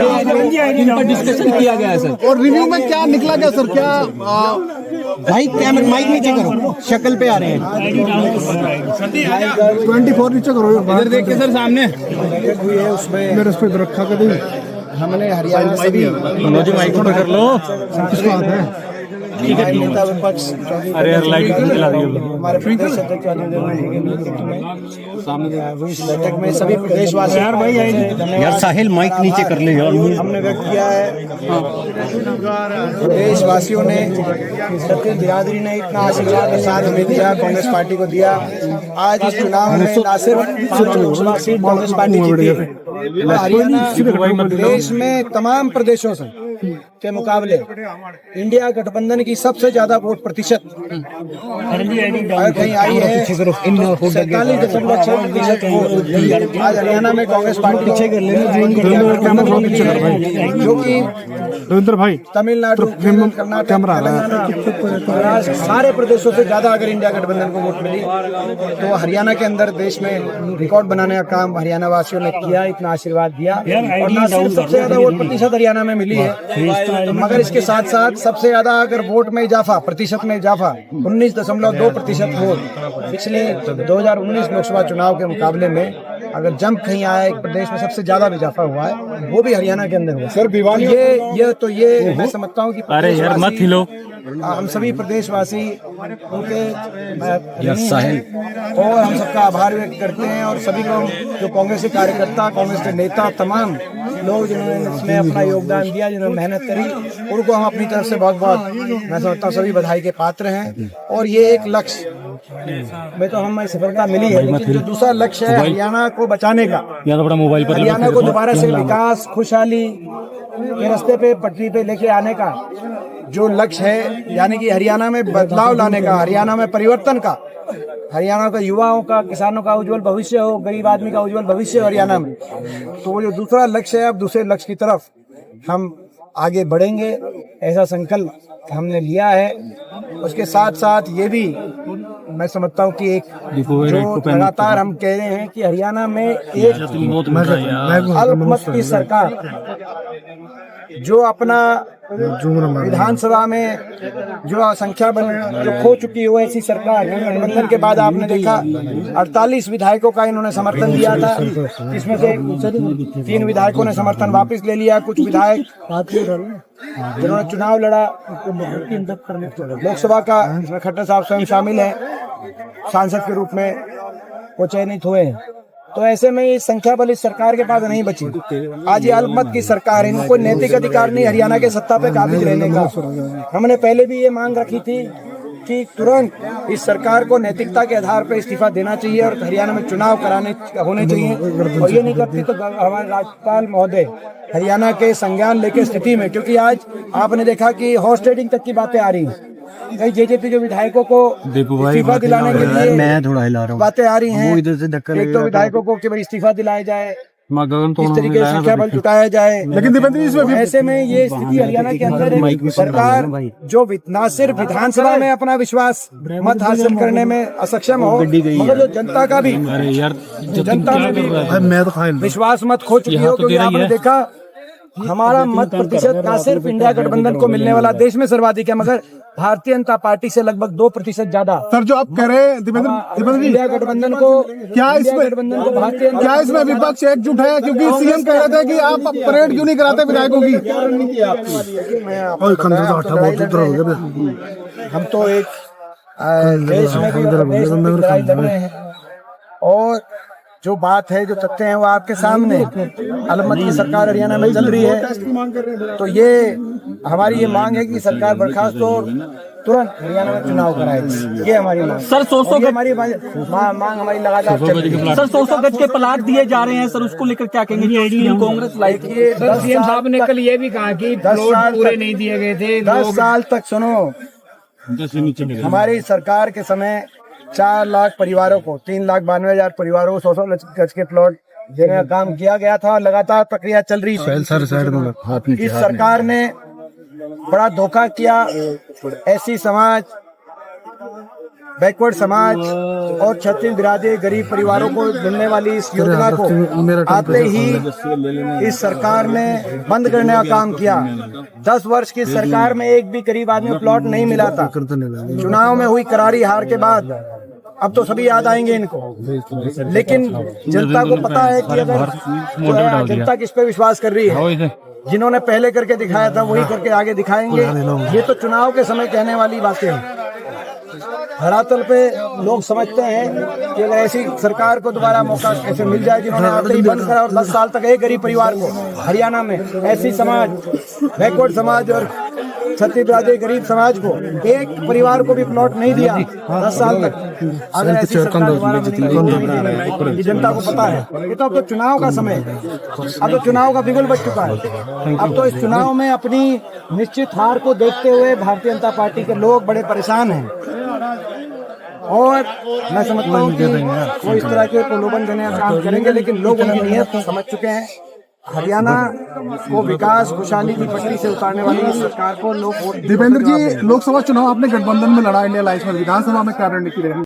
इन पर डिस्कशन किया गया है सर। और रिव्यू में क्या निकला गया सर? क्या भाई कैमरा माइक नीचे करो, शक्ल पे आ रहे हैं। 24 नीचे करो, इधर देख के सर सामने उसमें मेरे उस पर रखा कभी हमने हरियाणा सभी माइक ऊपर कर लो। किसका हाथ है? हमारे नेता विपक्ष अरे यार लाइट जला दी हमारे प्रदेश अध्यक्ष इस बैठक में सभी प्रदेशवासी यार साहिल माइक नीचे कर ले यार। हमने व्यक्त किया है। प्रदेशवासियों ने सत्य बिरादरी ने इतना आशीर्वाद और साथ हमें दिया, कांग्रेस पार्टी को दिया। आज इस चुनाव में न सिर्फ 5 लोकसभा सीट कांग्रेस पार्टी जीती है, हरियाणा देश में तमाम प्रदेशों से के मुकाबले इंडिया गठबंधन की सबसे ज्यादा वोट प्रतिशत कहीं आई है। 47.6% वोट आज हरियाणा में कांग्रेस पार्टी जो कि रविंद्र भाई तमिलनाडु, कर्नाटक, महाराष्ट्र सारे प्रदेशों से ज्यादा अगर इंडिया गठबंधन को वोट मिली तो हरियाणा के अंदर देश में रिकॉर्ड बनाने का काम हरियाणा वासियों ने किया, इतना आशीर्वाद दिया। और न सिर्फ सबसे ज्यादा वोट प्रतिशत हरियाणा में मिली है, मगर इसके साथ साथ सबसे ज्यादा अगर वोट में इजाफा, प्रतिशत में इजाफा 19.2% वोट पिछले 2019 लोकसभा चुनाव के मुकाबले में अगर जंप कहीं आया, एक प्रदेश में सबसे ज्यादा इजाफा हुआ है वो भी हरियाणा के अंदर हुआ सर। ये मैं समझता हूँ कि अरे यार मत हिलो। हम सभी प्रदेशवासी उनके और हम सबका आभार व्यक्त करते हैं। और सभी लोग जो कांग्रेस के कार्यकर्ता, कांग्रेस के नेता, तमाम लोग जिन्होंने इसमें अपना योगदान दिया, जिन्होंने मेहनत करी, उनको हम अपनी तरफ से बहुत बहुत मैं समझता हूँ सभी बधाई के पात्र हैं। और ये एक लक्ष्य में तो हमें सफलता मिली है, लेकिन जो दूसरा लक्ष्य है हरियाणा को बचाने का, मोबाइल पर हरियाणा को दोबारा से विकास, खुशहाली के रास्ते पे, पटरी पे लेके आने का जो लक्ष्य है, यानी कि हरियाणा में बदलाव लाने का, हरियाणा में परिवर्तन का, हरियाणा का युवाओं का, किसानों का उज्जवल भविष्य हो, गरीब आदमी का उज्जवल भविष्य हो हरियाणा में, तो वो जो दूसरा लक्ष्य है, अब दूसरे लक्ष्य की तरफ हम आगे बढ़ेंगे, ऐसा संकल्प हमने लिया है। उसके साथ साथ ये भी मैं समझता हूँ कि एक जो लगातार हम कह रहे हैं कि हरियाणा में एक अल्पमत की सरकार जो अपना विधानसभा में जो संख्या जो खो चुकी है, ऐसी सरकार गठबंधन के बाद आपने देखा 48 विधायकों का इन्होंने समर्थन दिया था, जिसमें से 3 विधायकों ने समर्थन वापस ले लिया। कुछ विधायक जिन्होंने चुनाव लड़ा लोकसभा का, इसमें खट्टर साहब स्वयं शामिल है, सांसद के रूप में वो चयनित हुए हैं। तो ऐसे में ये संख्या बल इस सरकार के पास नहीं बची। आज ये अल्पमत की सरकार है, इनको कोई नैतिक अधिकार नहीं हरियाणा के सत्ता पे काबिज रहने का। हमने पहले भी ये मांग रखी थी कि तुरंत इस सरकार को नैतिकता के आधार पर इस्तीफा देना चाहिए और हरियाणा में चुनाव कराने होने चाहिए। और ये नहीं करती तो हमारे राज्यपाल महोदय हरियाणा के संज्ञान लेके स्थिति में, क्योंकि आज आपने देखा कि हॉर्स ट्रेडिंग तक की बातें आ रही हैं, कई जेजेपी के विधायकों को इस्तीफा दिलाने के लिए मैं थोड़ा हिला रहा हूं, बातें आ रही हैं। एक तो विधायकों को कि भाई इस्तीफा दिलाया जाए, इस तरीके से संख्या बल जुटाया जाए, लेकिन ऐसे में ये स्थिति हरियाणा के अंदर सरकार जो न सिर्फ विधानसभा में अपना विश्वास मत हासिल करने में असक्षम हो, मगर जो जनता का भी, जनता में भी विश्वास मत खो चुकी हो। क्योंकि आपने देखा हमारा मत प्रतिशत न सिर्फ इंडिया गठबंधन को मिलने वाला देश में सर्वाधिक है, मगर भारतीय जनता पार्टी से लगभग 2% ज्यादा। सर जो आप कह रहे हैं दीपेंद्र जी, इंडिया गठबंधन को क्या इसमें विपक्ष एकजुट है? क्योंकि सीएम कह रहे थे कि आप परेड क्यों नहीं कराते विधायकों की? हम तो एक देश में लड़ाई लड़ रहे हैं और जो बात है, जो तथ्य हैं वो आपके सामने। अल्पमत की सरकार हरियाणा में चल रही है, तो ये हमारी ये मांग है कि सरकार बर्खास्त हो, तुरंत हरियाणा में चुनाव कराए, ये हमारी मांग। सर 100 हमारी मांग हमारी लगातार चल रही है। सर 100 गज के प्लाट दिए जा रहे हैं सर, उसको लेकर क्या कहेंगे? कांग्रेस लाइक सीएम साहब ने कल ये भी कहा कि 10 साल पूरे नहीं दिए गए थे। 10 साल तक सुनो, हमारी सरकार के समय 4 लाख परिवारों को, 3,92,000 परिवारों को 100 गज के प्लॉट देने का काम किया गया था। लगातार प्रक्रिया चल रही थी। इस सरकार ने बड़ा धोखा किया। ऐसी समाज बैकवर्ड समाज और क्षत्रिय बिरादरी गरीब परिवारों को मिलने वाली इस योजना को आते ही इस सरकार ने बंद करने का काम किया। 10 वर्ष की सरकार में एक भी गरीब आदमी को प्लॉट नहीं मिला था। चुनाव में हुई करारी हार के बाद अब तो सभी याद आएंगे इनको, लेकिन जनता को पता है कि अगर जो है जनता किस पे विश्वास कर रही है। जिन्होंने पहले करके दिखाया था वही करके आगे दिखाएंगे। ये तो चुनाव के समय कहने वाली बातें हैं। धरातल पे लोग समझते हैं कि अगर ऐसी सरकार को दोबारा मौका ऐसे मिल जाए जिन्होंने आते ही बंद करा और 10 साल तक एक गरीब परिवार को हरियाणा में ऐसी समाज बैकवर्ड समाज और क्षत्रिय बिरादरी गरीब समाज को एक परिवार को भी प्लॉट नहीं दिया 10 साल तक। अगर ऐसी सरकार दोबारा बनेगी, ये जनता को पता है। ये तो अब तो चुनाव का समय है, अब तो चुनाव का बिगुल बज चुका है। अब तो इस चुनाव में अपनी निश्चित हार को देखते हुए भारतीय जनता पार्टी के लोग बड़े परेशान हैं और मैं समझता हूँ कि वो इस तरह के प्रलोभन देने का काम करेंगे, लेकिन लोग उनकी नीयत समझ चुके हैं। हरियाणा को विकास खुशहाली की पटरी से उतारने वाली इस सरकार को लोग वोट। दीपेंद्र जी, लोकसभा चुनाव आपने गठबंधन में लड़ा, इंडिया अलायंस में, विधानसभा में क्या रणनीति रहेगी?